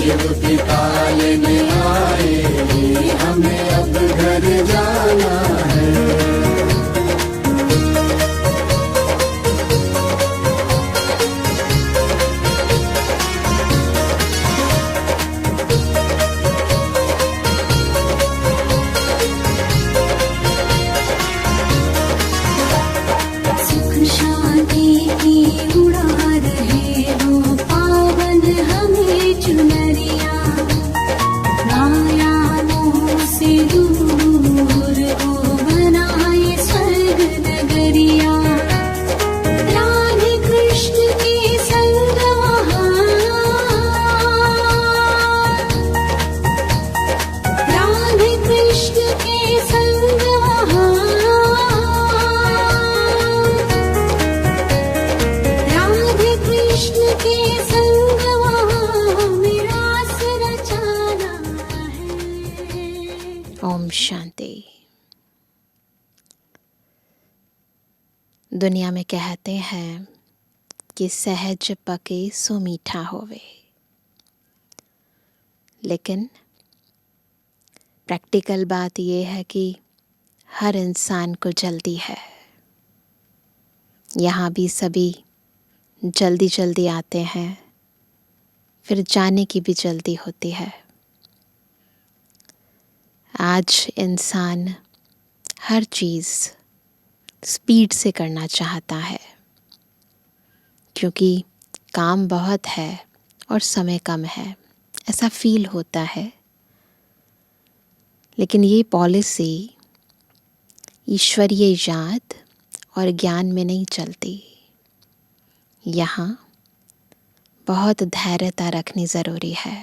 शिव पिता लेने आए, हमें अब घर जाना है। ओम शांति। दुनिया में कहते हैं कि सहज पके सो मीठा होवे, लेकिन प्रैक्टिकल बात यह है कि हर इंसान को जल्दी है। यहाँ भी सभी जल्दी जल्दी आते हैं, फिर जाने की भी जल्दी होती है। आज इंसान हर चीज़ स्पीड से करना चाहता है, क्योंकि काम बहुत है और समय कम है, ऐसा फील होता है। लेकिन ये पॉलिसी ईश्वरीय याद और ज्ञान में नहीं चलती। यहाँ बहुत धैर्यता रखनी ज़रूरी है,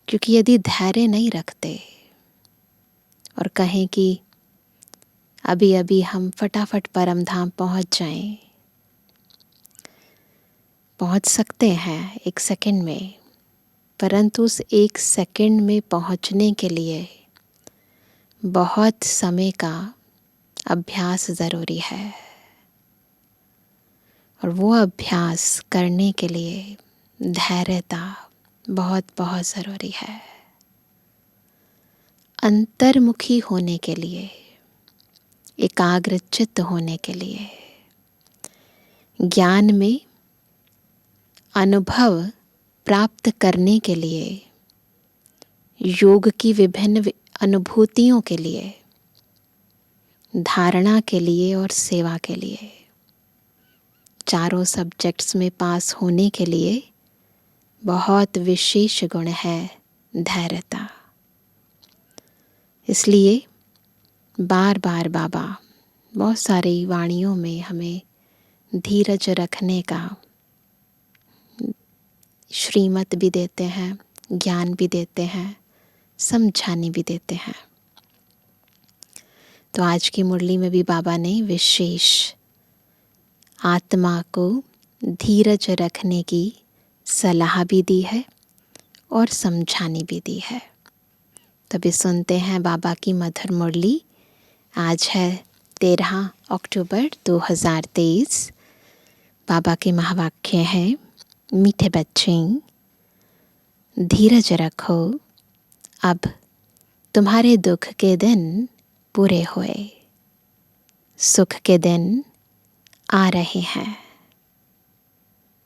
क्योंकि यदि धैर्य नहीं रखते और कहें कि अभी अभी हम फटाफट परम धाम पहुँच जाएं, पहुँच सकते हैं 1 सेकंड में, परंतु उस 1 सेकंड में पहुँचने के लिए बहुत समय का अभ्यास ज़रूरी है। और वो अभ्यास करने के लिए धैर्यता बहुत बहुत ज़रूरी है। अंतर्मुखी होने के लिए, एकाग्रचित्त होने के लिए, ज्ञान में अनुभव प्राप्त करने के लिए, योग की विभिन्न अनुभूतियों के लिए, धारणा के लिए और सेवा के लिए, चारों सब्जेक्ट्स में पास होने के लिए बहुत विशेष गुण है धैर्यता। इसलिए बार बार बाबा बहुत सारी वाणियों में हमें धीरज रखने का श्रीमत भी देते हैं, ज्ञान भी देते हैं, समझाने भी देते हैं। तो आज की मुरली में भी बाबा ने विशेष आत्मा को धीरज रखने की सलाह भी दी है और समझानी भी दी है। तभी सुनते हैं बाबा की मधुर मुरली। आज है 13 अक्टूबर 2023। बाबा के महावाक्य हैं, मीठे बच्चे धीरज रखो, अब तुम्हारे दुख के दिन पूरे हुए, सुख के दिन आ रहे हैं।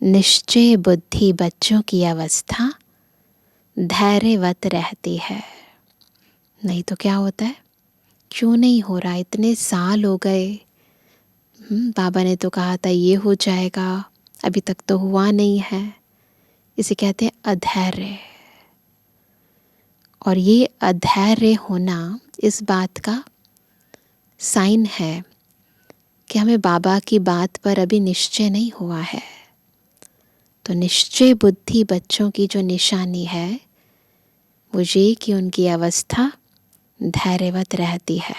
निश्चय बुद्धि बच्चों की अवस्था धैर्यवत रहती है। नहीं तो क्या होता है, क्यों नहीं हो रहा, इतने साल हो गए, बाबा ने तो कहा था ये हो जाएगा, अभी तक तो हुआ नहीं है। इसे कहते हैं अधैर्य। और ये अधैर्य होना इस बात का साइन है कि हमें बाबा की बात पर अभी निश्चय नहीं हुआ है। तो निश्चय बुद्धि बच्चों की जो निशानी है वो ये कि उनकी अवस्था धैर्यवत रहती है।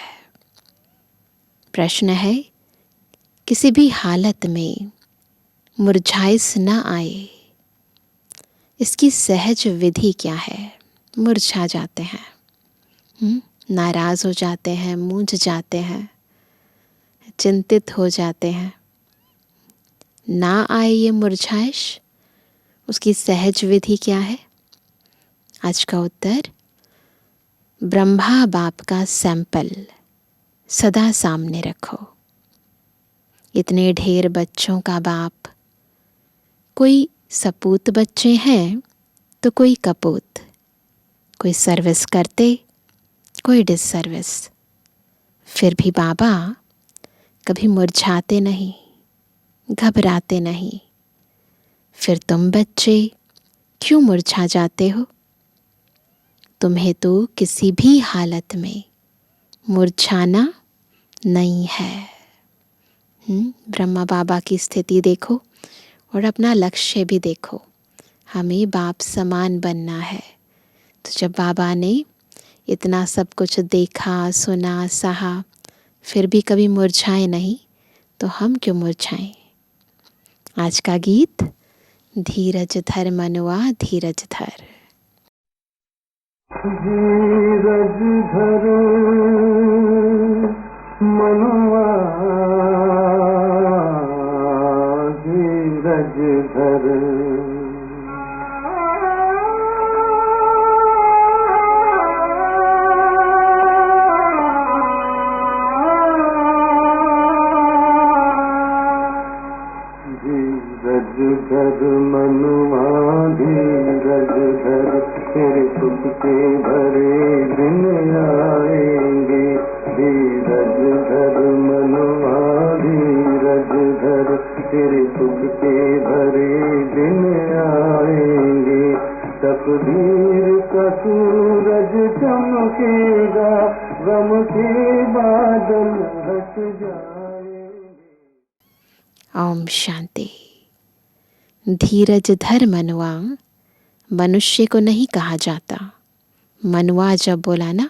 प्रश्न है, किसी भी हालत में मुरझाइश न आए, इसकी सहज विधि क्या है? मुरझा जाते हैं, नाराज़ हो जाते हैं, मूंझ जाते हैं, चिंतित हो जाते हैं। ना आए ये मुरझाइश, उसकी सहज विधि क्या है? आज का उत्तर, ब्रह्मा बाप का सैंपल सदा सामने रखो। इतने ढेर बच्चों का बाप, कोई सपूत बच्चे हैं तो कोई कपूत, कोई सर्विस करते, कोई डिससर्विस। फिर भी बाबा कभी मुरझाते नहीं, घबराते नहीं। फिर तुम बच्चे क्यों मुरझा जाते हो? तुम्हें तो किसी भी हालत में मुरझाना नहीं है। ब्रह्मा बाबा की स्थिति देखो और अपना लक्ष्य भी देखो। हमें बाप समान बनना है। तो जब बाबा ने इतना सब कुछ देखा, सुना, सहा, फिर भी कभी मुरझाए नहीं, तो हम क्यों मुरझाएं? आज का गीत, धीरज धर मनुआ धीरज धर। धीरज धर मनुआ धीरज धर, धीरज धर मनुआ धीरज धर, तेरे सुख के भरे दिन आएंगे। धीरज धर मनुआ धीरज धर, तेरे सुख के भरे दिन आएंगे। तकदीर का सूरज चमकेगा, गम के बादल हट जाएंगे। ओम शांति। धीरज धर मनुआ मनुष्य को नहीं कहा जाता। मनुआ जब बोला ना,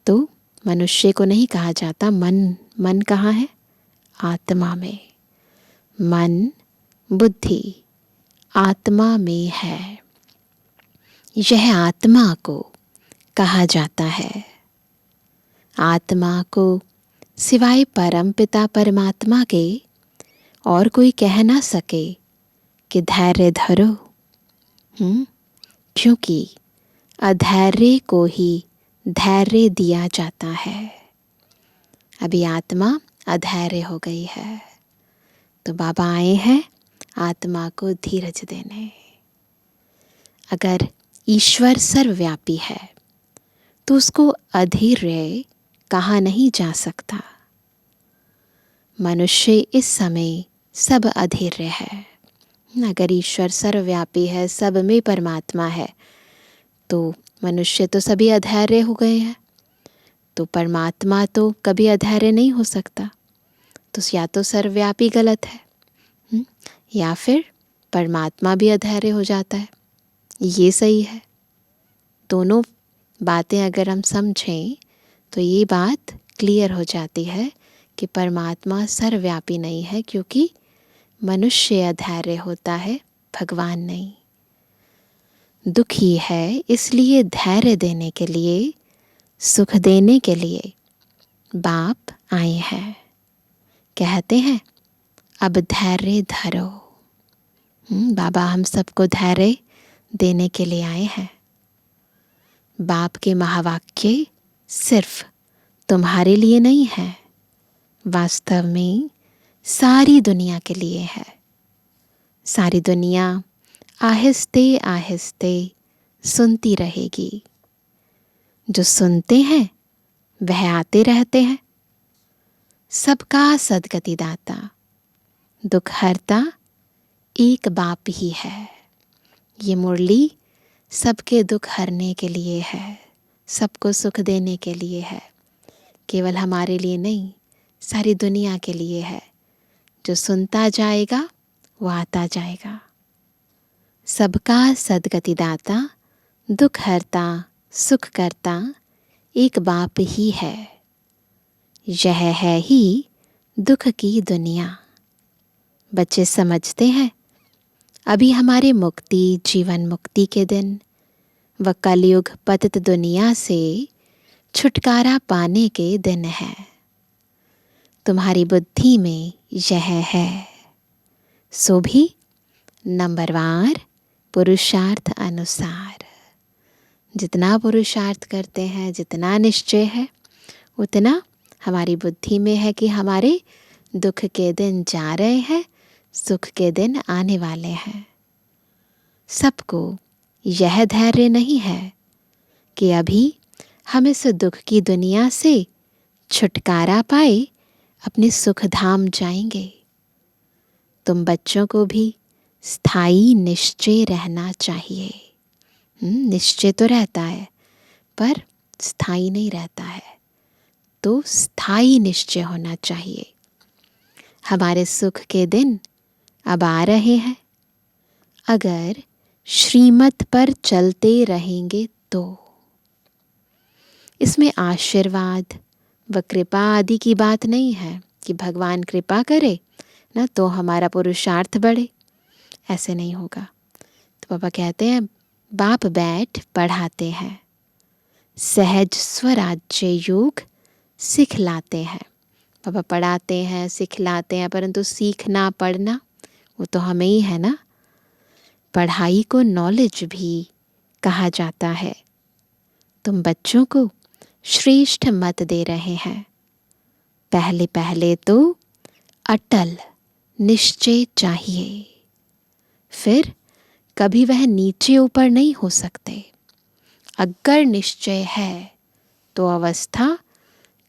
तो मनुष्य को नहीं कहा जाता। मन कहाँ है? आत्मा में। मन, बुद्धि आत्मा में है। यह आत्मा को कहा जाता है। आत्मा को सिवाय परम पिता परमात्मा के और कोई कह ना सके कि धैर्य धरो। क्योंकि अधैर्य को ही धैर्य दिया जाता है। अभी आत्मा अधैर्य हो गई है, तो बाबा आए हैं आत्मा को धीरज देने। अगर ईश्वर सर्वव्यापी है तो उसको अधीर्य कहा नहीं जा सकता। मनुष्य इस समय सब अधीर्य है। अगर ईश्वर सर्वव्यापी है, सब में परमात्मा है, तो मनुष्य तो सभी अधैर्य हो गए हैं। तो परमात्मा तो कभी अधैर्य नहीं हो सकता। तो या तो सर्वव्यापी गलत है, या फिर परमात्मा भी अधैर्य हो जाता है, ये सही है। दोनों बातें अगर हम समझें तो ये बात क्लियर हो जाती है कि परमात्मा सर्वव्यापी नहीं है, क्योंकि मनुष्य अधैर्य होता है, भगवान नहीं। दुखी है, इसलिए धैर्य देने के लिए, सुख देने के लिए बाप आए हैं। कहते हैं अब धैर्य धरो। बाबा हम सबको धैर्य देने के लिए आए हैं। बाप के महावाक्य सिर्फ तुम्हारे लिए नहीं है, वास्तव में सारी दुनिया के लिए है। सारी दुनिया आहिस्ते आहिस्ते सुनती रहेगी। जो सुनते हैं वह आते रहते हैं। सबका सद्गति दाता, दुख हरता एक बाप ही है। ये मुरली सबके दुख हरने के लिए है, सबको सुख देने के लिए है। केवल हमारे लिए नहीं, सारी दुनिया के लिए है। जो सुनता जाएगा वो आता जाएगा। सबका सद्गति दाता, दुख हरता, सुख करता एक बाप ही है। यह है ही दुख की दुनिया। बच्चे समझते हैं अभी हमारे मुक्ति, जीवन मुक्ति के दिन व कलयुग पतित दुनिया से छुटकारा पाने के दिन है। तुम्हारी बुद्धि में यह है। सो भी नंबरवार पुरुषार्थ अनुसार। जितना पुरुषार्थ करते हैं, जितना निश्चय है, उतना हमारी बुद्धि में है कि हमारे दुख के दिन जा रहे हैं, सुख के दिन आने वाले हैं। सबको यह धैर्य नहीं है कि अभी हम इस दुख की दुनिया से छुटकारा पाए अपने सुख धाम जाएंगे। तुम बच्चों को भी स्थायी निश्चय रहना चाहिए। निश्चय तो रहता है पर स्थायी नहीं रहता है, तो स्थायी निश्चय होना चाहिए। हमारे सुख के दिन अब आ रहे हैं। अगर श्रीमत पर चलते रहेंगे तो इसमें आशीर्वाद व कृपा आदि की बात नहीं है कि भगवान कृपा करे ना तो हमारा पुरुषार्थ बढ़े, ऐसे नहीं होगा। तो पापा कहते हैं बाप बैठ पढ़ाते हैं, सहज स्वराज्य योग सिखलाते हैं। पापा पढ़ाते हैं, सिखलाते हैं, परंतु सीखना पढ़ना वो तो हमें ही है ना। पढ़ाई को नॉलेज भी कहा जाता है। तुम बच्चों को श्रेष्ठ मत दे रहे हैं। पहले पहले तो अटल निश्चय चाहिए, फिर कभी वह नीचे ऊपर नहीं हो सकते। अगर निश्चय है तो अवस्था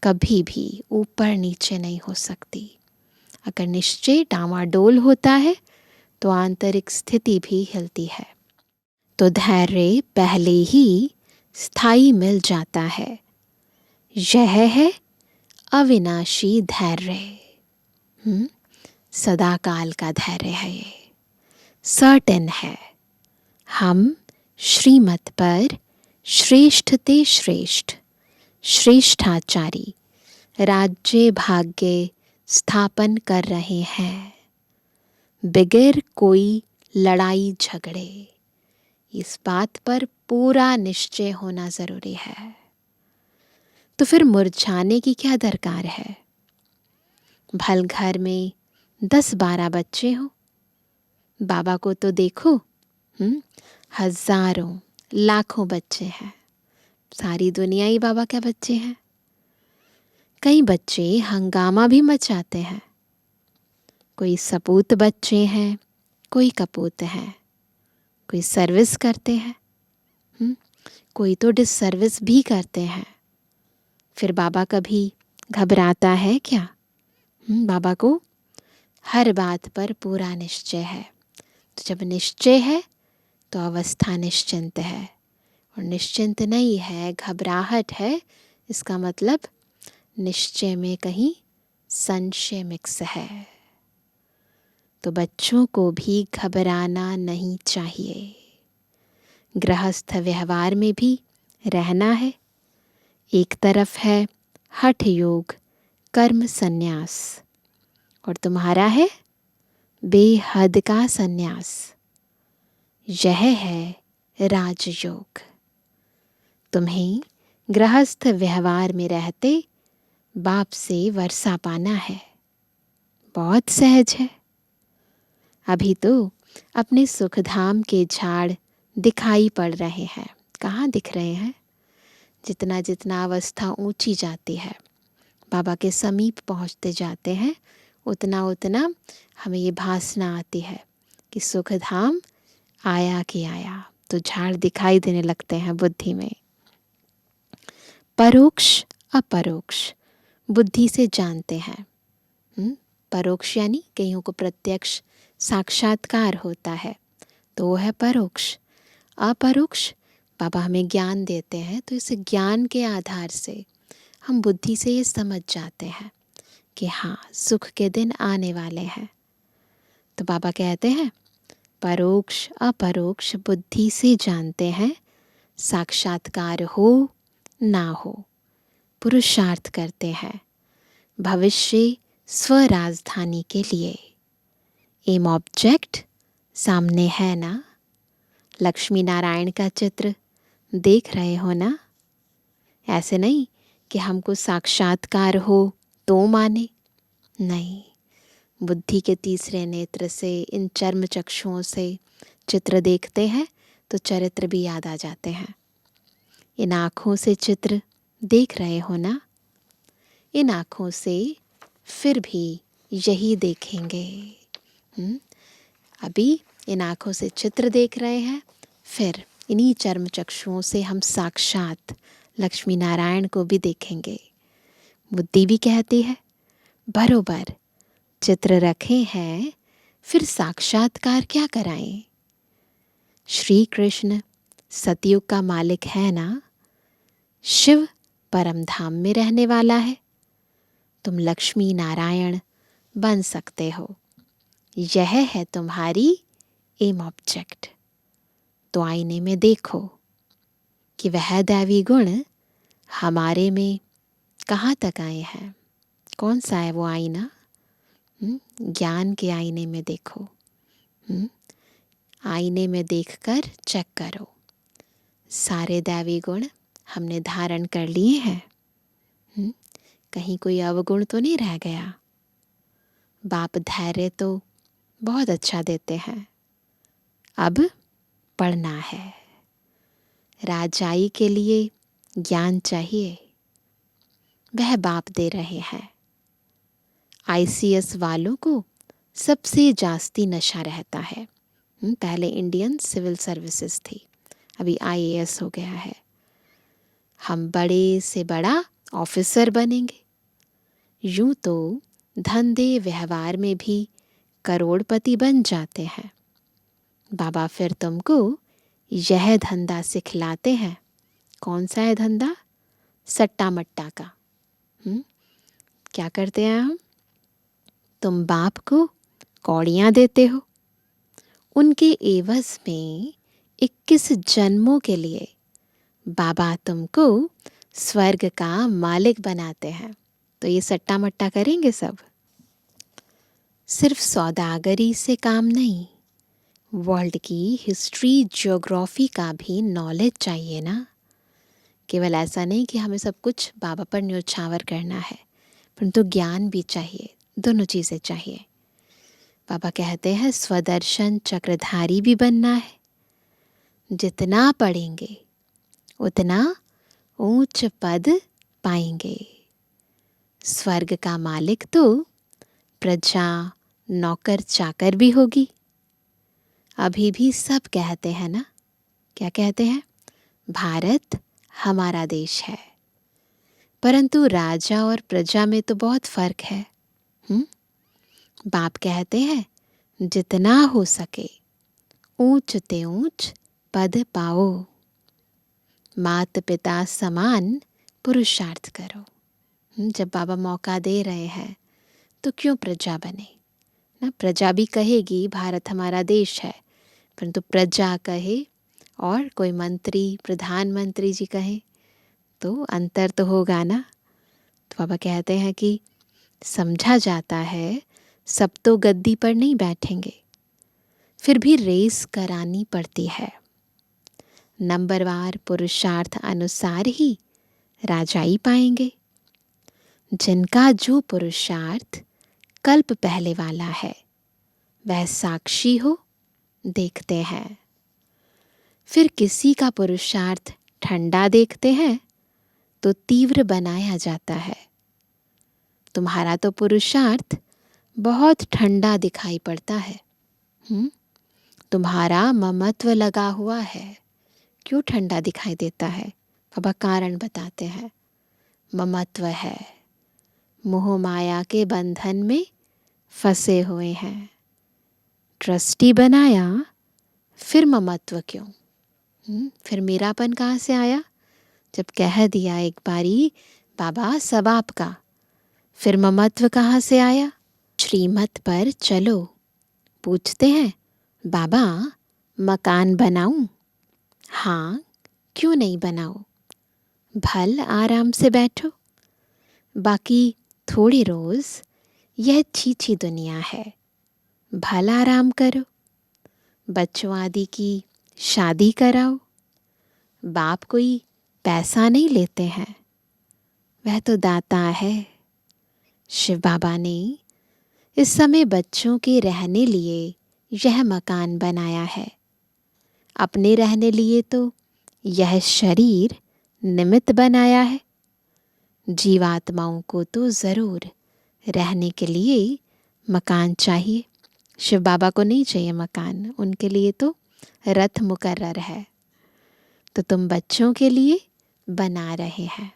कभी भी ऊपर नीचे नहीं हो सकती। अगर निश्चय डामाडोल होता है तो आंतरिक स्थिति भी हिलती है। तो धैर्य पहले ही स्थायी मिल जाता है। यह है अविनाशी धैर्य। सदा काल का धैर्य है, ये सर्टेन है। हम श्रीमत पर श्रेष्ठते श्रेष्ठ श्रेष्ठाचारी राज्य भाग्य स्थापन कर रहे हैं, बगैर कोई लड़ाई झगड़े। इस बात पर पूरा निश्चय होना जरूरी है। तो फिर मुरझाने की क्या दरकार है। भल घर में 10-12 बच्चे हो, बाबा को तो देखो, हजारों लाखों बच्चे हैं। सारी दुनिया ही बाबा के बच्चे हैं। कई बच्चे हंगामा भी मचाते हैं। कोई सपूत बच्चे हैं, कोई कपूत हैं, कोई सर्विस करते हैं, कोई तो डिससर्विस भी करते हैं। फिर बाबा कभी घबराता है क्या। बाबा को हर बात पर पूरा निश्चय है। तो जब निश्चय है तो अवस्था निश्चिंत है, और निश्चिंत नहीं है, घबराहट है, इसका मतलब निश्चय में कहीं संशय मिक्स है। तो बच्चों को भी घबराना नहीं चाहिए। गृहस्थ व्यवहार में भी रहना है। एक तरफ है हठ योग कर्म संन्यास, और तुम्हारा है बेहद का संन्यास। यह है राजयोग। तुम्हें गृहस्थ व्यवहार में रहते बाप से वर्षा पाना है, बहुत सहज है। अभी तो अपने सुखधाम के झाड़ दिखाई पड़ रहे हैं। कहाँ दिख रहे हैं। जितना जितना अवस्था ऊंची जाती है, बाबा के समीप पहुंचते जाते हैं, उतना उतना हमें ये भासना आती है कि सुखधाम आया कि आया। तो झाड़ दिखाई देने लगते हैं बुद्धि में। परोक्ष अपरोक्ष बुद्धि से जानते हैं। परोक्ष यानी कईयों को प्रत्यक्ष साक्षात्कार होता है, तो वो है परोक्ष। अपरोक्ष बाबा हमें ज्ञान देते हैं, तो इस ज्ञान के आधार से हम बुद्धि से ये समझ जाते हैं कि हाँ, सुख के दिन आने वाले हैं। तो बाबा कहते हैं परोक्ष अपरोक्ष बुद्धि से जानते हैं, साक्षात्कार हो ना हो, पुरुषार्थ करते हैं भविष्य स्वराजधानी के लिए। एम ऑब्जेक्ट सामने है ना। लक्ष्मी नारायण का चित्र देख रहे हो ना। ऐसे नहीं कि हमको साक्षात्कार हो तो माने, नहीं। बुद्धि के तीसरे नेत्र से, इन चर्म चक्षुओं से चित्र देखते हैं तो चरित्र भी याद आ जाते हैं। इन आँखों से चित्र देख रहे हो ना, इन आँखों से फिर भी यही देखेंगे। अभी इन आँखों से चित्र देख रहे हैं, फिर इन्हीं चर्म चक्षुओं से हम साक्षात लक्ष्मी नारायण को भी देखेंगे। बुद्धि भी कहती है बरोबर चित्र रखे हैं, फिर साक्षात्कार क्या कराएं। श्री कृष्ण सतयुग का मालिक है ना, शिव परम धाम में रहने वाला है, तुम लक्ष्मी नारायण बन सकते हो। यह है तुम्हारी एम ऑब्जेक्ट। तो आईने में देखो कि वह दैवी गुण हमारे में कहाँ तक आए हैं। कौन सा है वो आईना? ज्ञान के आईने में देखो। आईने में देखकर चेक करो, सारे दैवी गुण हमने धारण कर लिए हैं। कहीं कोई अवगुण तो नहीं रह गया। बाप धैर्य तो बहुत अच्छा देते हैं। अब पढ़ना है। राजाई के लिए ज्ञान चाहिए, वह बाप दे रहे हैं। आईसीएस वालों को सबसे जास्ती नशा रहता है। पहले इंडियन सिविल सर्विसेज थी, अभी आईएएस हो गया है। हम बड़े से बड़ा ऑफिसर बनेंगे। यूं तो धंधे व्यवहार में भी करोड़पति बन जाते हैं। बाबा फिर तुमको यह धंधा सिखलाते हैं। कौन सा है धंधा? सट्टा मट्टा का। क्या करते हैं हम? तुम बाप को कौड़ियाँ देते हो, उनके एवज में 21 जन्मों के लिए बाबा तुमको स्वर्ग का मालिक बनाते हैं। तो ये सट्टा मट्टा करेंगे सब। सिर्फ सौदागरी से काम नहीं, वर्ल्ड की हिस्ट्री ज्योग्राफी का भी नॉलेज चाहिए ना। केवल ऐसा नहीं कि हमें सब कुछ बाबा पर न्योछावर करना है, परंतु ज्ञान भी चाहिए। दोनों चीज़ें चाहिए। बाबा कहते हैं स्वदर्शन चक्रधारी भी बनना है। जितना पढ़ेंगे उतना ऊंच पद पाएंगे। स्वर्ग का मालिक तो प्रजा नौकर चाकर भी होगी। अभी भी सब कहते हैं ना, क्या कहते हैं? भारत हमारा देश है, परंतु राजा और प्रजा में तो बहुत फर्क है। बाप कहते हैं जितना हो सके ऊंच ते ऊंच पद पाओ। मात पिता समान पुरुषार्थ करो। जब बाबा मौका दे रहे हैं तो क्यों प्रजा बने ना। प्रजा भी कहेगी भारत हमारा देश है, परंतु प्रजा कहे और कोई मंत्री प्रधानमंत्री जी कहे तो अंतर तो होगा ना। तो बाबा कहते हैं कि समझा जाता है सब तो गद्दी पर नहीं बैठेंगे, फिर भी रेस करानी पड़ती है। नंबरवार पुरुषार्थ अनुसार ही राजाई पाएंगे। जिनका जो पुरुषार्थ कल्प पहले वाला है वह साक्षी हो देखते हैं। फिर किसी का पुरुषार्थ ठंडा देखते हैं तो तीव्र बनाया जाता है। तुम्हारा तो पुरुषार्थ बहुत ठंडा दिखाई पड़ता है। तुम्हारा ममत्व लगा हुआ है, क्यों ठंडा दिखाई देता है? बाबा कारण बताते हैं। ममत्व है, मोह माया के बंधन में फंसे हुए हैं। ट्रस्टी बनाया, फिर ममत्व क्यों? फिर मेरापन कहाँ से आया? जब कह दिया एक बारी बाबा सब आपका, फिर ममत्व कहाँ से आया? श्रीमत पर चलो। पूछते हैं बाबा मकान बनाऊं? हाँ, क्यों नहीं बनाओ। भल आराम से बैठो। बाकी थोड़ी रोज यह छीछी दुनिया है, भल आराम करो। बच्चों आदि की शादी कराओ। बाप कोई पैसा नहीं लेते हैं, वह तो दाता है। शिव बाबा ने इस समय बच्चों के रहने लिए यह मकान बनाया है। अपने रहने लिए तो यह शरीर निमित्त बनाया है। जीवात्माओं को तो ज़रूर रहने के लिए मकान चाहिए। शिव बाबा को नहीं चाहिए मकान, उनके लिए तो रथ मुकर्रर है। तो तुम बच्चों के लिए बना रहे हैं।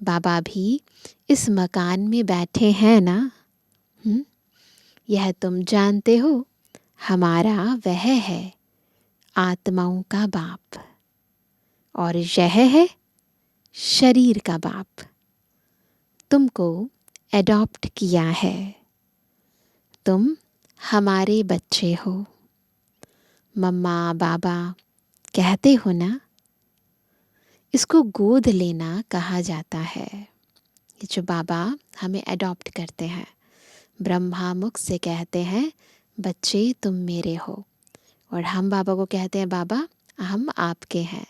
बाबा भी इस मकान में बैठे हैं ना। यह तुम जानते हो, हमारा वह है आत्माओं का बाप, और यह है शरीर का बाप। तुमको एडॉप्ट किया है, तुम हमारे बच्चे हो। मम्मा बाबा कहते हो ना, इसको गोद लेना कहा जाता है। ये जो बाबा हमें एडॉप्ट करते हैं, ब्रह्मा मुख से कहते हैं बच्चे तुम मेरे हो, और हम बाबा को कहते हैं बाबा हम आपके हैं।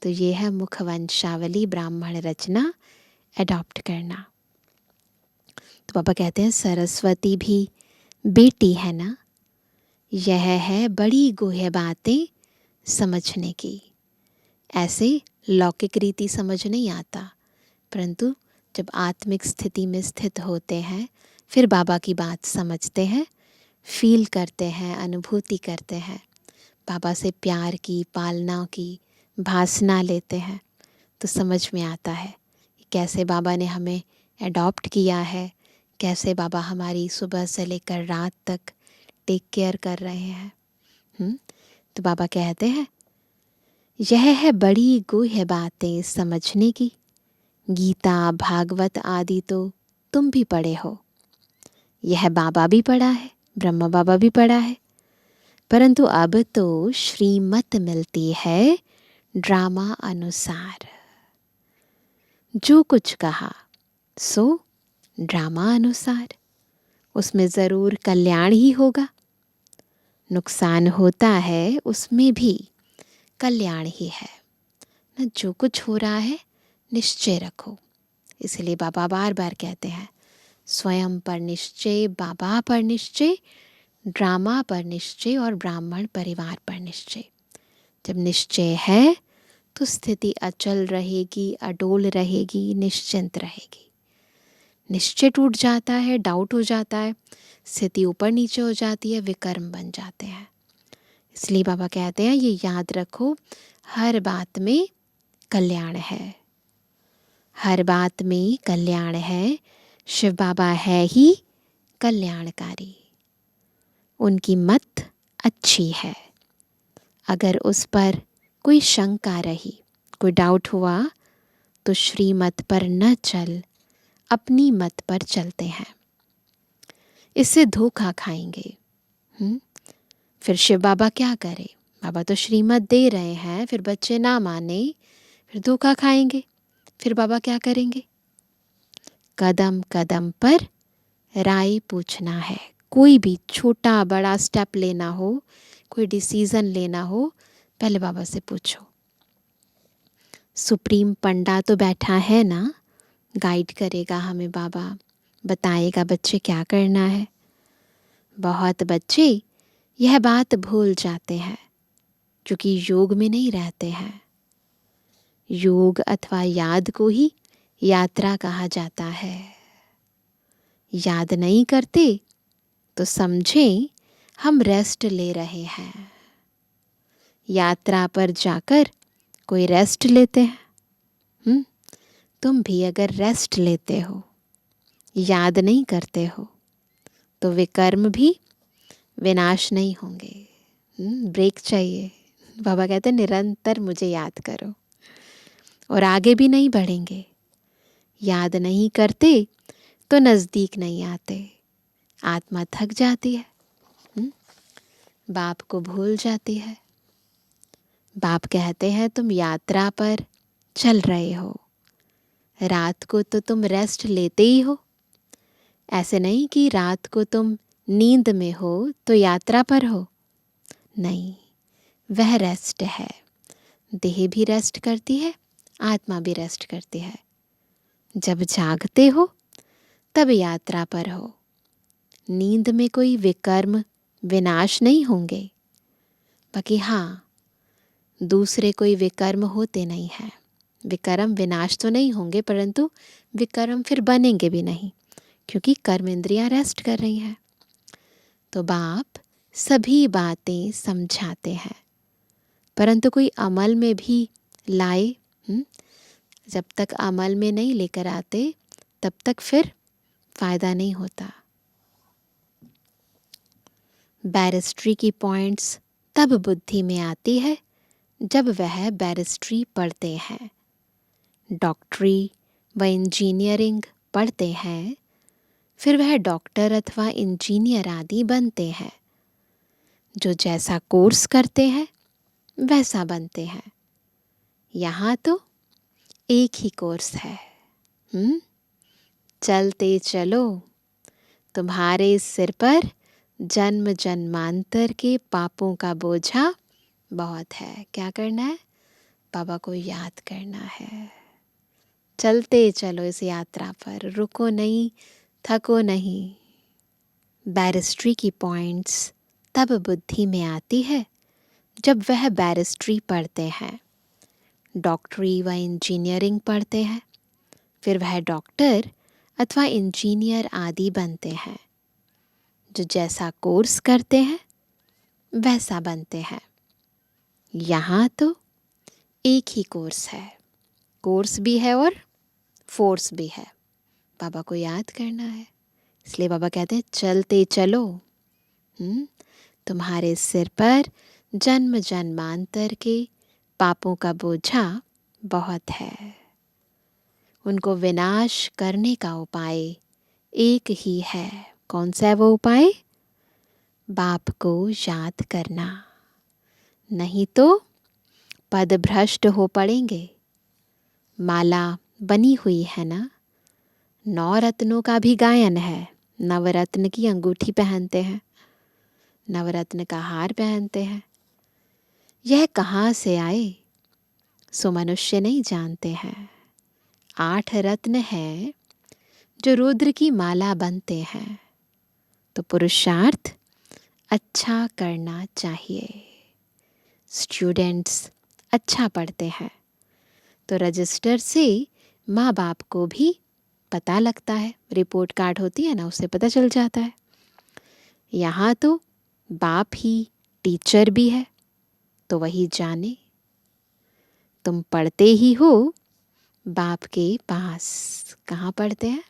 तो ये है मुखवंशावली ब्राह्मण रचना, एडॉप्ट करना। तो बाबा कहते हैं सरस्वती भी बेटी है ना। यह है बड़ी गुह्य बातें समझने की। ऐसे लौकिक रीति समझ नहीं आता, परंतु जब आत्मिक स्थिति में स्थित होते हैं फिर बाबा की बात समझते हैं, फील करते हैं, अनुभूति करते हैं, बाबा से प्यार की, पालना की भासना लेते हैं, तो समझ में आता है कैसे बाबा ने हमें एडॉप्ट किया है, कैसे बाबा हमारी सुबह से लेकर रात तक टेक केयर कर रहे हैं। तो बाबा कहते हैं यह है बड़ी गुह्य बातें समझने की। गीता भागवत आदि तो तुम भी पढ़े हो, यह बाबा भी पढ़ा है, ब्रह्मा बाबा भी पढ़ा है, परंतु अब तो श्रीमत मिलती है ड्रामा अनुसार। जो कुछ कहा सो ड्रामा अनुसार, उसमें ज़रूर कल्याण ही होगा। नुकसान होता है उसमें भी कल्याण ही है न। जो कुछ हो रहा है निश्चय रखो। इसलिए बाबा बार बार कहते हैं स्वयं पर निश्चय, बाबा पर निश्चय, ड्रामा पर निश्चय और ब्राह्मण परिवार पर निश्चय। जब निश्चय है तो स्थिति अचल रहेगी, अडोल रहेगी, निश्चिंत रहेगी। निश्चय टूट जाता है, डाउट हो जाता है, स्थिति ऊपर नीचे हो जाती है, विकर्म बन जाते हैं। इसलिए बाबा कहते हैं ये याद रखो, हर बात में कल्याण है, हर बात में कल्याण है। शिव बाबा है ही कल्याणकारी, उनकी मत अच्छी है। अगर उस पर कोई शंका रही, कोई डाउट हुआ, तो श्रीमत पर न चल, अपनी मत पर चलते हैं, इससे धोखा खाएंगे। फिर शिव बाबा क्या करे? बाबा तो श्रीमत दे रहे हैं, फिर बच्चे ना माने, फिर धोखा खाएंगे। फिर बाबा क्या करेंगे? कदम कदम पर राय पूछना है। कोई भी छोटा बड़ा स्टेप लेना हो, कोई डिसीजन लेना हो, पहले बाबा से पूछो। सुप्रीम पंडा तो बैठा है ना, गाइड करेगा हमें, बाबा बताएगा बच्चे क्या करना है। बहुत बच्चे यह बात भूल जाते हैं क्योंकि योग में नहीं रहते हैं। योग अथवा याद को ही यात्रा कहा जाता है। याद नहीं करते तो समझें हम रेस्ट ले रहे हैं। यात्रा पर जाकर कोई रेस्ट लेते हैं। तुम भी अगर रेस्ट लेते हो, याद नहीं करते हो, तो विकर्म भी विनाश नहीं होंगे। ब्रेक चाहिए। बाबा कहते हैं निरंतर मुझे याद करो, और आगे भी नहीं बढ़ेंगे। याद नहीं करते तो नज़दीक नहीं आते, आत्मा थक जाती है, बाप को भूल जाती है। बाप कहते हैं तुम यात्रा पर चल रहे हो, रात को तो तुम रेस्ट लेते ही हो। ऐसे नहीं कि रात को तुम नींद में हो तो यात्रा पर हो, नहीं, वह रेस्ट है। देह भी रेस्ट करती है, आत्मा भी रेस्ट करती है। जब जागते हो तब यात्रा पर हो। नींद में कोई विकर्म विनाश नहीं होंगे, बाकी हाँ दूसरे कोई विकर्म होते नहीं हैं। विकर्म विनाश तो नहीं होंगे, परंतु विकर्म फिर बनेंगे भी नहीं, क्योंकि कर्म इंद्रियां रेस्ट कर रही हैं। तो बाप सभी बातें समझाते हैं, परंतु कोई अमल में भी लाए। जब तक अमल में नहीं लेकर आते तब तक फिर फायदा नहीं होता। बैरिस्ट्री की पॉइंट्स तब बुद्धि में आती है जब वह बैरिस्ट्री पढ़ते हैं, डॉक्टरी व इंजीनियरिंग पढ़ते हैं, फिर वह डॉक्टर अथवा इंजीनियर आदि बनते हैं। जो जैसा कोर्स करते हैं वैसा बनते हैं। यहाँ तो एक ही कोर्स है। चलते चलो, तुम्हारे सिर पर जन्म जन्मांतर के पापों का बोझा बहुत है। क्या करना है? बाबा को याद करना है। चलते चलो इस यात्रा पर, रुको नहीं, थको नहीं। बैरिस्ट्री की पॉइंट्स तब बुद्धि में आती है जब वह बैरिस्ट्री पढ़ते हैं, डॉक्टरी व इंजीनियरिंग पढ़ते हैं, फिर वह डॉक्टर अथवा इंजीनियर आदि बनते हैं। जो जैसा कोर्स करते हैं वैसा बनते हैं। यहाँ तो एक ही कोर्स है। कोर्स भी है और फोर्स भी है। बाबा को याद करना है, इसलिए बाबा कहते हैं चलते चलो। तुम्हारे सिर पर जन्म जन्मांतर के पापों का बोझा बहुत है। उनको विनाश करने का उपाय एक ही है। कौन सा है वो उपाय? बाप को याद करना, नहीं तो पदभ्रष्ट हो पड़ेंगे। माला बनी हुई है ना, 9 रत्नों का भी गायन है। नवरत्न की अंगूठी पहनते हैं, नवरत्न का हार पहनते हैं। यह कहाँ से आए सो मनुष्य नहीं जानते हैं। 8 रत्न हैं जो रुद्र की माला बनते हैं। तो पुरुषार्थ अच्छा करना चाहिए। स्टूडेंट्स अच्छा पढ़ते हैं तो रजिस्टर से माँ बाप को भी पता लगता है। रिपोर्ट कार्ड होती है ना, उससे पता चल जाता है। यहाँ तो बाप ही टीचर भी है, तो वही जाने। तुम पढ़ते ही हो बाप के पास। कहाँ पढ़ते हैं?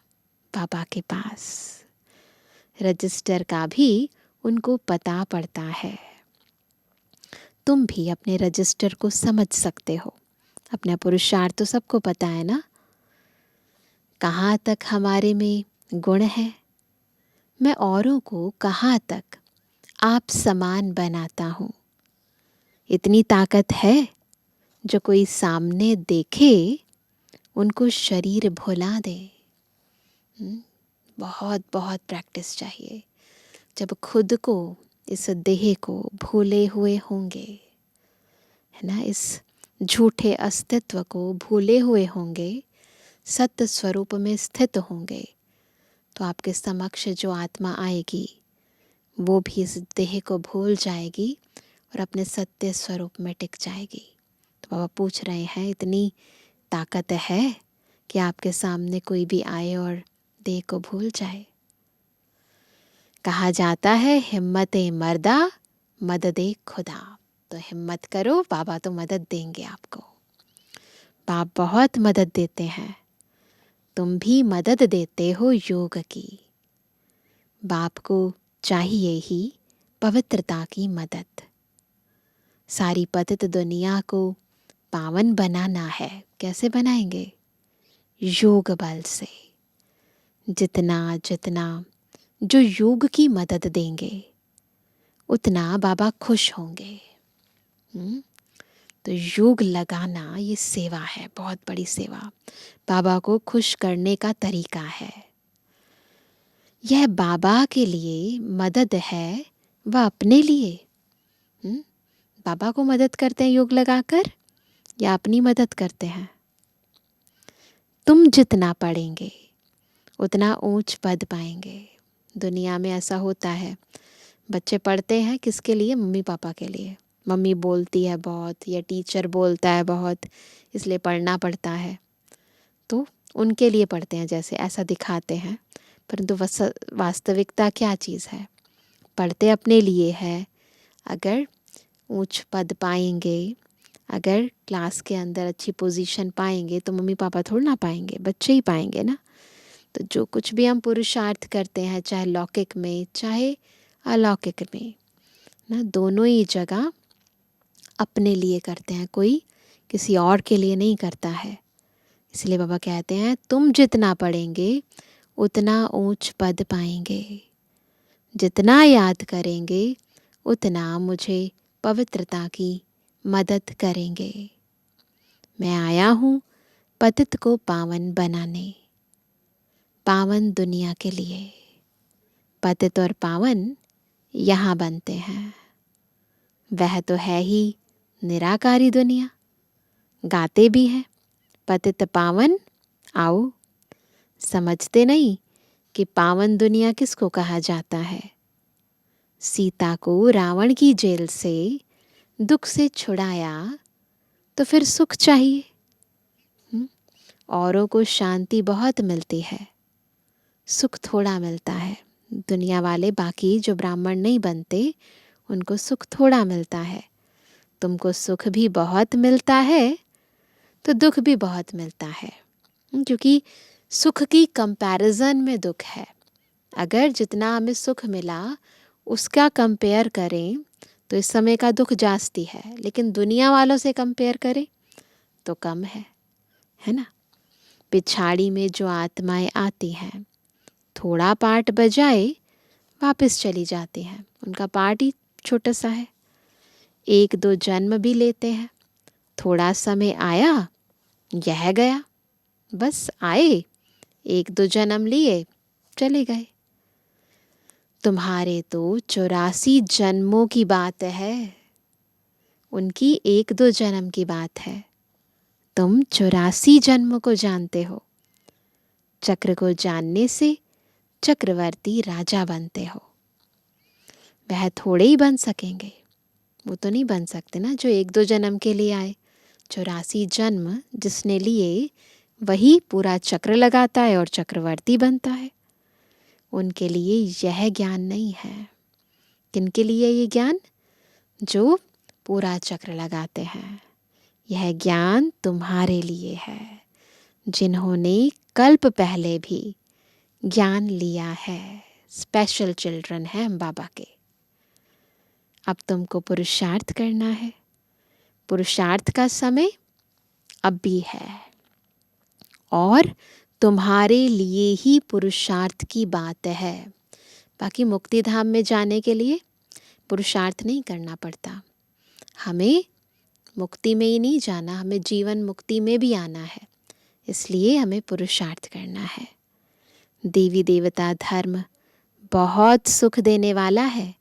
बाबा के पास। रजिस्टर का भी उनको पता पड़ता है। तुम भी अपने रजिस्टर को समझ सकते हो। अपना पुरुषार्थ तो सबको पता है ना, कहाँ तक हमारे में गुण है। मैं औरों को कहाँ तक आप समान बनाता हूँ। इतनी ताकत है जो कोई सामने देखे उनको शरीर भुला दे। बहुत बहुत प्रैक्टिस चाहिए। जब खुद को, इस देह को भूले हुए होंगे, है ना, इस झूठे अस्तित्व को भूले हुए होंगे, सत्य स्वरूप में स्थित होंगे, तो आपके समक्ष जो आत्मा आएगी वो भी इस देह को भूल जाएगी और अपने सत्य स्वरूप में टिक जाएगी। तो बाबा पूछ रहे हैं, इतनी ताकत है कि आपके सामने कोई भी आए और देह को भूल जाए। कहा जाता है हिम्मते मर्दा मददे खुदा। तो हिम्मत करो, बाबा तो मदद देंगे आपको। बाप बहुत मदद देते हैं। तुम भी मदद देते हो योग की। बाप को चाहिए ही पवित्रता की मदद। सारी पतित दुनिया को पावन बनाना है। कैसे बनाएंगे? योग बल से। जितना जितना जो योग की मदद देंगे उतना बाबा खुश होंगे। तो योग लगाना ये सेवा है, बहुत बड़ी सेवा। बाबा को खुश करने का तरीका है। यह बाबा के लिए मदद है व अपने लिए। बाबा को मदद करते हैं योग लगाकर या अपनी मदद करते हैं? तुम जितना पढ़ेंगे उतना ऊंच पद पाएंगे। दुनिया में ऐसा होता है, बच्चे पढ़ते हैं किसके लिए? मम्मी पापा के लिए। मम्मी बोलती है बहुत या टीचर बोलता है बहुत, इसलिए पढ़ना पड़ता है, तो उनके लिए पढ़ते हैं, जैसे ऐसा दिखाते हैं। परंतु वास्तविकता क्या चीज़ है? पढ़ते अपने लिए है। अगर ऊंच पद पाएंगे, अगर क्लास के अंदर अच्छी पोजीशन पाएंगे, तो मम्मी पापा थोड़ा ना पाएंगे, बच्चे ही पाएंगे ना। तो जो कुछ भी हम पुरुषार्थ करते हैं, चाहे लौकिक में चाहे अलौकिक में, ना दोनों ही जगह अपने लिए करते हैं, कोई किसी और के लिए नहीं करता है। इसलिए बाबा कहते हैं तुम जितना पढ़ेंगे उतना ऊंच पद पाएंगे, जितना याद करेंगे उतना मुझे पवित्रता की मदद करेंगे। मैं आया हूँ पतित को पावन बनाने, पावन दुनिया के लिए। पतित और पावन यहाँ बनते हैं, वह तो है ही निराकारी दुनिया। गाते भी हैं पतित पावन आओ, समझते नहीं कि पावन दुनिया किसको कहा जाता है। सीता को रावण की जेल से दुख से छुड़ाया तो फिर सुख चाहिए। औरों को शांति बहुत मिलती है, सुख थोड़ा मिलता है। दुनिया वाले, बाकी जो ब्राह्मण नहीं बनते, उनको सुख थोड़ा मिलता है। तुमको सुख भी बहुत मिलता है तो दुख भी बहुत मिलता है, क्योंकि सुख की कंपैरिजन में दुख है। अगर जितना हमें सुख मिला उसका कंपेयर करें तो इस समय का दुख जास्ती है, लेकिन दुनिया वालों से कंपेयर करें तो कम है ना। पिछाड़ी में जो आत्माएं आती हैं, थोड़ा पार्ट बजाए वापस चली जाती हैं, उनका पार्ट ही छोटा सा है। एक दो जन्म भी लेते हैं, थोड़ा समय आया यह गया, बस आए, एक दो जन्म लिए, चले गए। तुम्हारे तो 84 जन्मों की बात है, उनकी एक दो जन्म की बात है। तुम 84 जन्मों को जानते हो। चक्र को जानने से चक्रवर्ती राजा बनते हो। वह थोड़े ही बन सकेंगे, वो तो नहीं बन सकते ना जो एक दो जन्म के लिए आए। 84 जन्म जिसने लिए वही पूरा चक्र लगाता है और चक्रवर्ती बनता है। उनके लिए यह ज्ञान नहीं है। किनके लिए ये ज्ञान? जो पूरा चक्र लगाते हैं। यह ज्ञान तुम्हारे लिए है, जिन्होंने कल्प पहले भी ज्ञान लिया है। स्पेशल चिल्ड्रन है हम बाबा के। अब तुमको पुरुषार्थ करना है। पुरुषार्थ का समय अब भी है, और तुम्हारे लिए ही पुरुषार्थ की बात है। बाकी मुक्ति धाम में जाने के लिए पुरुषार्थ नहीं करना पड़ता। हमें मुक्ति में ही नहीं जाना, हमें जीवन मुक्ति में भी आना है। इसलिए हमें पुरुषार्थ करना है। देवी देवता धर्म बहुत सुख देने वाला है,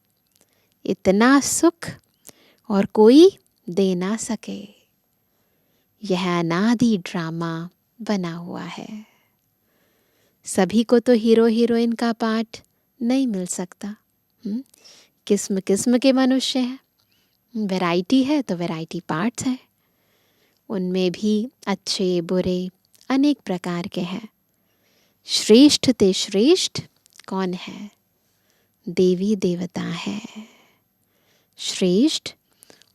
इतना सुख और कोई दे ना सके। यह अनादि ड्रामा बना हुआ है। सभी को तो हीरो हीरोइन का पार्ट नहीं मिल सकता। किस्म किस्म के मनुष्य हैं, वैरायटी है तो वैरायटी पार्ट्स है। उनमें भी अच्छे बुरे अनेक प्रकार के हैं। श्रेष्ठ ते श्रेष्ठ कौन है? देवी देवता है। श्रेष्ठ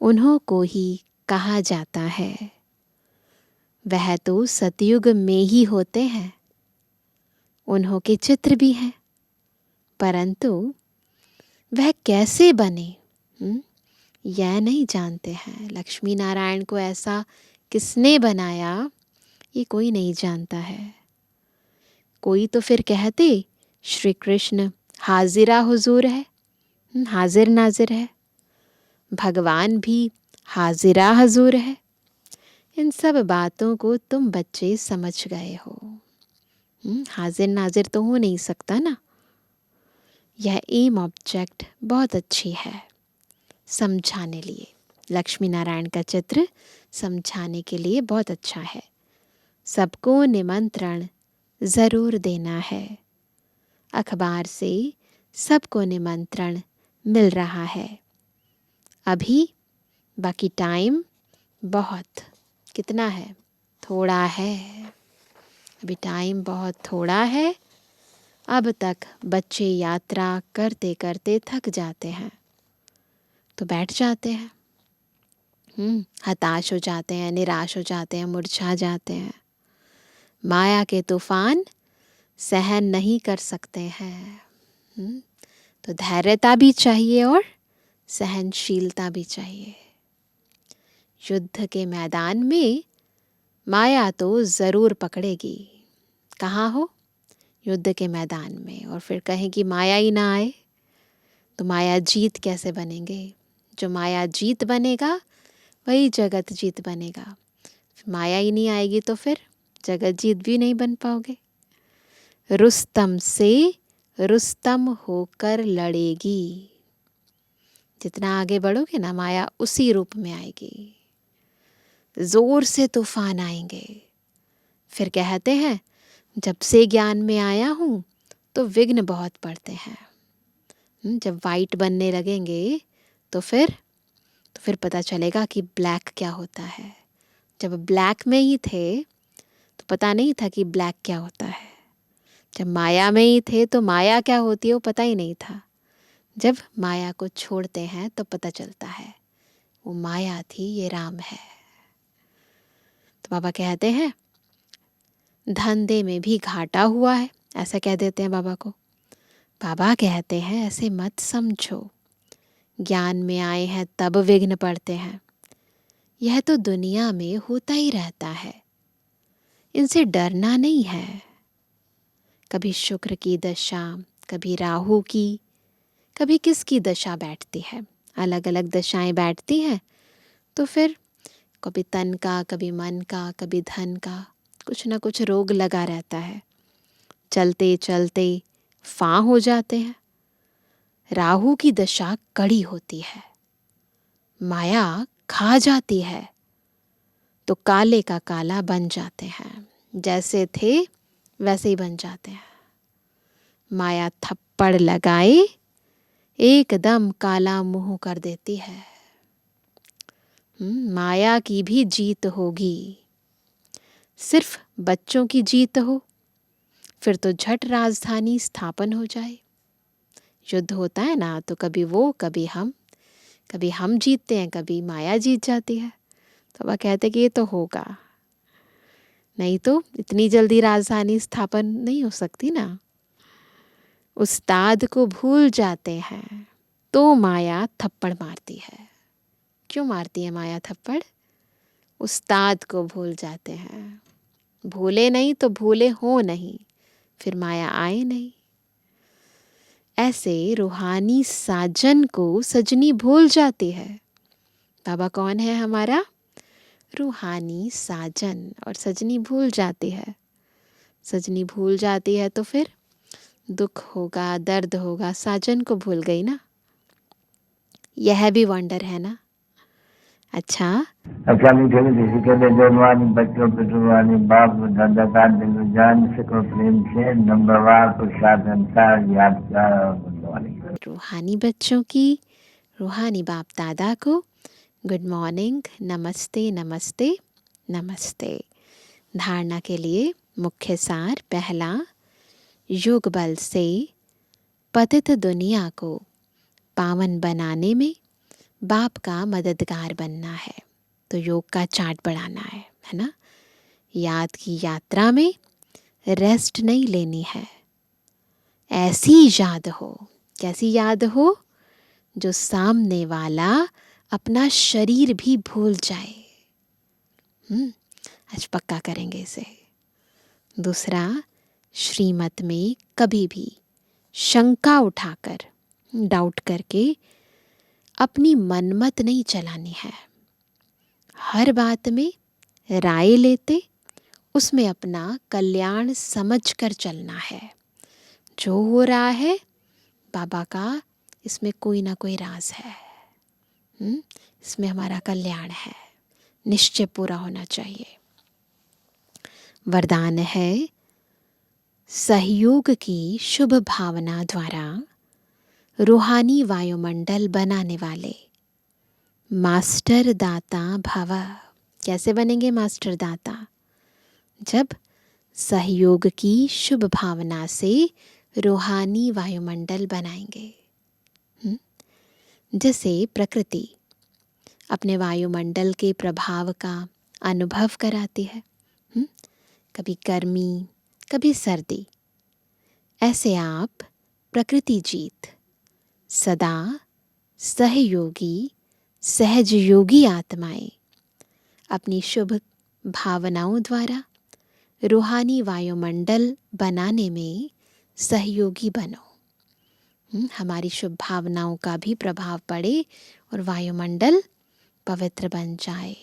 उन्हों को ही कहा जाता है। वह तो सतयुग में ही होते हैं, उन्हों के चित्र भी हैं, परंतु वह कैसे बने यह नहीं जानते हैं। लक्ष्मी नारायण को ऐसा किसने बनाया ये कोई नहीं जानता है। कोई तो फिर कहते श्री कृष्ण हाजिरा हुजूर है, हाजिर नाजिर है। भगवान भी हाजिरा हुजूर है। इन सब बातों को तुम बच्चे समझ गए हो। हाजिर नाजिर तो हो नहीं सकता ना। यह एम ऑब्जेक्ट बहुत अच्छी है समझाने लिए। लक्ष्मी नारायण का चित्र समझाने के लिए बहुत अच्छा है। सबको निमंत्रण ज़रूर देना है। अखबार से सबको निमंत्रण मिल रहा है। अभी बाकी टाइम बहुत, कितना है? थोड़ा है। अभी टाइम बहुत थोड़ा है। अब तक बच्चे यात्रा करते करते थक जाते हैं तो बैठ जाते हैं, हताश हो जाते हैं, निराश हो जाते हैं, मुरझा जाते हैं। माया के तूफान सहन नहीं कर सकते हैं। तो धैर्यता भी चाहिए और सहनशीलता भी चाहिए। युद्ध के मैदान में माया तो ज़रूर पकड़ेगी। कहाँ हो? युद्ध के मैदान में। और फिर कहें कि माया ही ना आए तो माया जीत कैसे बनेंगे? जो माया जीत बनेगा वही जगत जीत बनेगा। माया ही नहीं आएगी तो फिर जगत जीत भी नहीं बन पाओगे। रुस्तम से रुस्तम होकर लड़ेगी। जितना आगे बढ़ोगे ना, माया उसी रूप में आएगी। जोर से तूफान आएंगे। फिर कहते हैं जब से ज्ञान में आया हूँ तो विघ्न बहुत पड़ते हैं। जब वाइट बनने लगेंगे तो फिर पता चलेगा कि ब्लैक क्या होता है। जब ब्लैक में ही थे तो पता नहीं था कि ब्लैक क्या होता है। जब माया में ही थे तो माया क्या होती है वो पता ही नहीं था। जब माया को छोड़ते हैं तो पता चलता है वो माया थी, ये राम है। तो बाबा कहते हैं धंधे में भी घाटा हुआ है, ऐसा कह देते हैं बाबा को। बाबा कहते हैं ऐसे मत समझो, ज्ञान में आए हैं तब विघ्न पड़ते हैं। यह तो दुनिया में होता ही रहता है, इनसे डरना नहीं है। कभी शुक्र की दशा, कभी राहु की, कभी किसकी दशा बैठती है। अलग अलग दशाएं बैठती हैं तो फिर कभी तन का, कभी मन का, कभी धन का, कुछ ना कुछ रोग लगा रहता है। चलते चलते फां हो जाते हैं। राहु की दशा कड़ी होती है, माया खा जाती है तो काले का काला बन जाते हैं। जैसे थे वैसे ही बन जाते हैं। माया थप्पड़ लगाए एकदम काला मुंह कर देती है। माया की भी जीत होगी। सिर्फ बच्चों की जीत हो फिर तो झट राजधानी स्थापन हो जाए। युद्ध होता है ना तो कभी वो कभी हम जीतते हैं, कभी माया जीत जाती है। तो वह कहते कि ये तो होगा, नहीं तो इतनी जल्दी राजधानी स्थापन नहीं हो सकती ना। उस्ताद को भूल जाते हैं तो माया थप्पड़ मारती है। क्यों मारती है माया थप्पड़? उस्ताद को भूल जाते हैं। भूले नहीं तो भूले हो नहीं, फिर माया आए नहीं। ऐसे रूहानी साजन को सजनी भूल जाती है। बाबा कौन है हमारा? रूहानी साजन। और सजनी भूल जाती है। सजनी भूल जाती है तो फिर दुख होगा, दर्द होगा। साजन को भूल गई ना, यह भी वंडर है ना। अच्छा मीठे मीठे कहते जवानी बच्चों पे जुबानी बाप दादा का दिल जान सको प्रेम से नंबरवार प्रसाद अनुसार यादगार और रूहानी बच्चों की, रूहानी बाप दादा को गुड मॉर्निंग, नमस्ते नमस्ते नमस्ते। धारणा के लिए मुख्य सार। पहला, योग बल से पतित दुनिया को पावन बनाने में बाप का मददगार बनना है। तो योग का चार्ट बढ़ाना है ना। याद की यात्रा में रेस्ट नहीं लेनी है। ऐसी याद हो, कैसी याद हो? जो सामने वाला अपना शरीर भी भूल जाए। आज पक्का करेंगे इसे। दूसरा, श्रीमत में कभी भी शंका उठाकर, डाउट करके अपनी मनमत नहीं चलानी है। हर बात में राय लेते उसमें अपना कल्याण समझकर चलना है। जो हो रहा है बाबा का, इसमें कोई ना कोई राज है। इसमें हमारा कल्याण है, निश्चय पूरा होना चाहिए। वरदान है सहयोग की शुभ भावना द्वारा रूहानी वायुमंडल बनाने वाले मास्टर दाता भव। कैसे बनेंगे मास्टर दाता? जब सहयोग की शुभ भावना से रूहानी वायुमंडल बनाएंगे। जैसे प्रकृति अपने वायुमंडल के प्रभाव का अनुभव कराती है, कभी गर्मी कभी सर्दी, ऐसे आप प्रकृति जीत सदा सहयोगी सहज योगी आत्माएं अपनी शुभ भावनाओं द्वारा रूहानी वायुमंडल बनाने में सहयोगी बनो। हमारी शुभ भावनाओं का भी प्रभाव पड़े और वायुमंडल पवित्र बन जाए।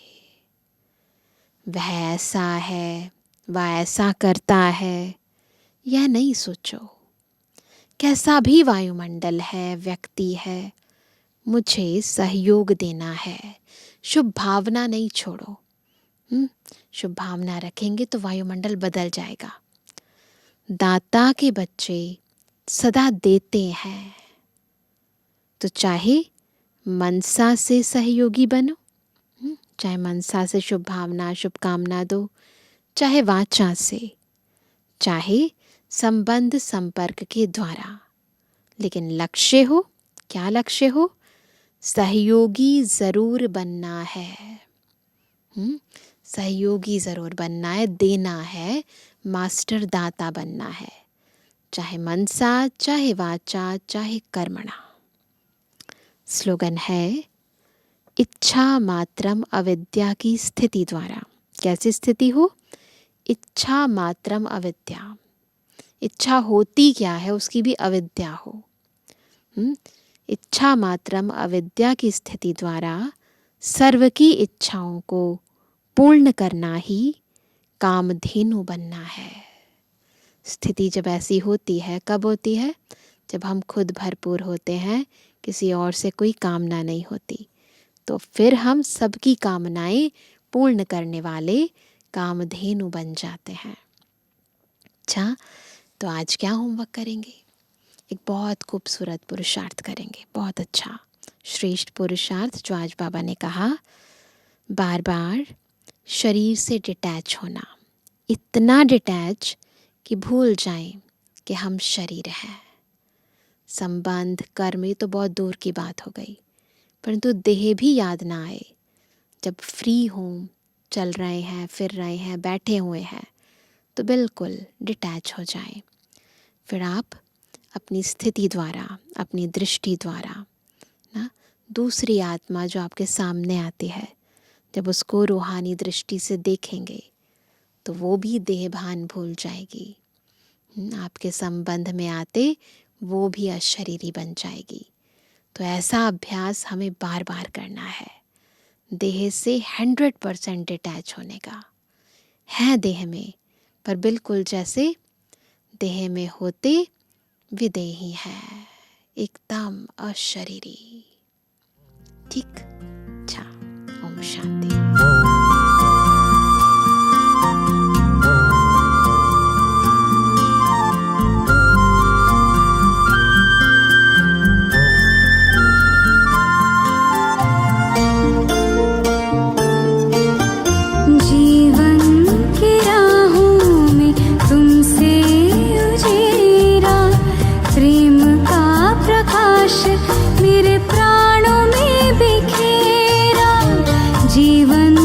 वह ऐसा है, वह ऐसा करता है, यह नहीं सोचो। कैसा भी वायुमंडल है, व्यक्ति है, मुझे सहयोग देना है। शुभ भावना नहीं छोड़ो। शुभ भावना रखेंगे तो वायुमंडल बदल जाएगा। दाता के बच्चे सदा देते हैं, तो चाहे मनसा से सहयोगी बनो, चाहे मनसा से शुभ भावना शुभकामना दो, चाहे वाचा से, चाहे संबंध संपर्क के द्वारा, लेकिन लक्ष्य हो, क्या लक्ष्य हो? सहयोगी जरूर बनना है। सहयोगी जरूर बनना है, देना है, मास्टर दाता बनना है, चाहे मनसा, चाहे वाचा, चाहे कर्मणा। स्लोगन है इच्छा मात्रम अविद्या की स्थिति द्वारा। कैसी स्थिति हो? इच्छा मात्रम अविद्या। इच्छा होती क्या है उसकी भी अविद्या हो। इच्छा मात्रम अविद्या की स्थिति द्वारा सर्व की इच्छाओं को पूर्ण करना ही कामधेनु बनना है। स्थिति जब ऐसी होती है, कब होती है? जब हम खुद भरपूर होते हैं, किसी और से कोई कामना नहीं होती, तो फिर हम सबकी कामनाएं पूर्ण करने वाले कामधेनु बन जाते हैं। अच्छा, तो आज क्या होमवर्क करेंगे? एक बहुत खूबसूरत पुरुषार्थ करेंगे, बहुत अच्छा श्रेष्ठ पुरुषार्थ जो आज बाबा ने कहा, बार बार शरीर से डिटैच होना, इतना डिटैच कि भूल जाएं कि हम शरीर हैं। संबंध कर्म ये तो बहुत दूर की बात हो गई, परंतु देह भी याद ना आए। जब फ्री हों, चल रहे हैं, फिर रहे हैं, बैठे हुए हैं, तो बिल्कुल डिटैच हो जाएं। फिर आप अपनी स्थिति द्वारा, अपनी दृष्टि द्वारा ना, दूसरी आत्मा जो आपके सामने आती है, जब उसको रूहानी दृष्टि से देखेंगे तो वो भी देह भान भूल जाएगी। आपके संबंध में आते वो भी अशरीरी बन जाएगी। तो ऐसा अभ्यास हमें बार बार करना है, देह से 100% डिटैच होने का। है देह में, पर बिल्कुल जैसे देह में होते विदेही है, एकदम अशरीरी। ठीक? अच्छा, ओम शांति। मेरे प्राणों में बिखेरा जीवन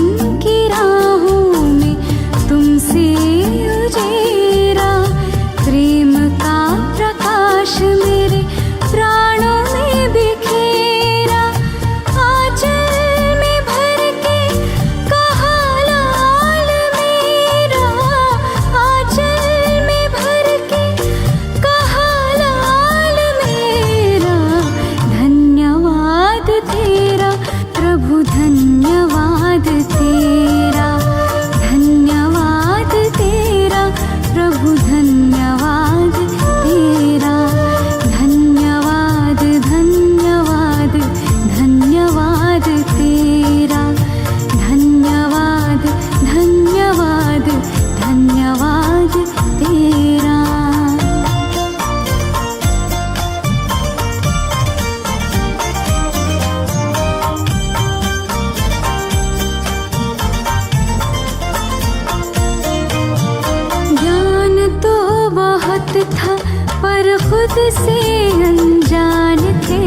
से अनजान थे,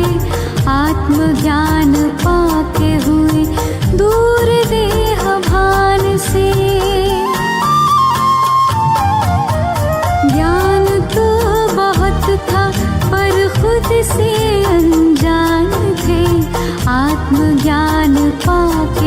आत्मज्ञान पाके हुए दूर देह भान से। ज्ञान तो बहुत था पर खुद से अनजान थे, आत्मज्ञान पाके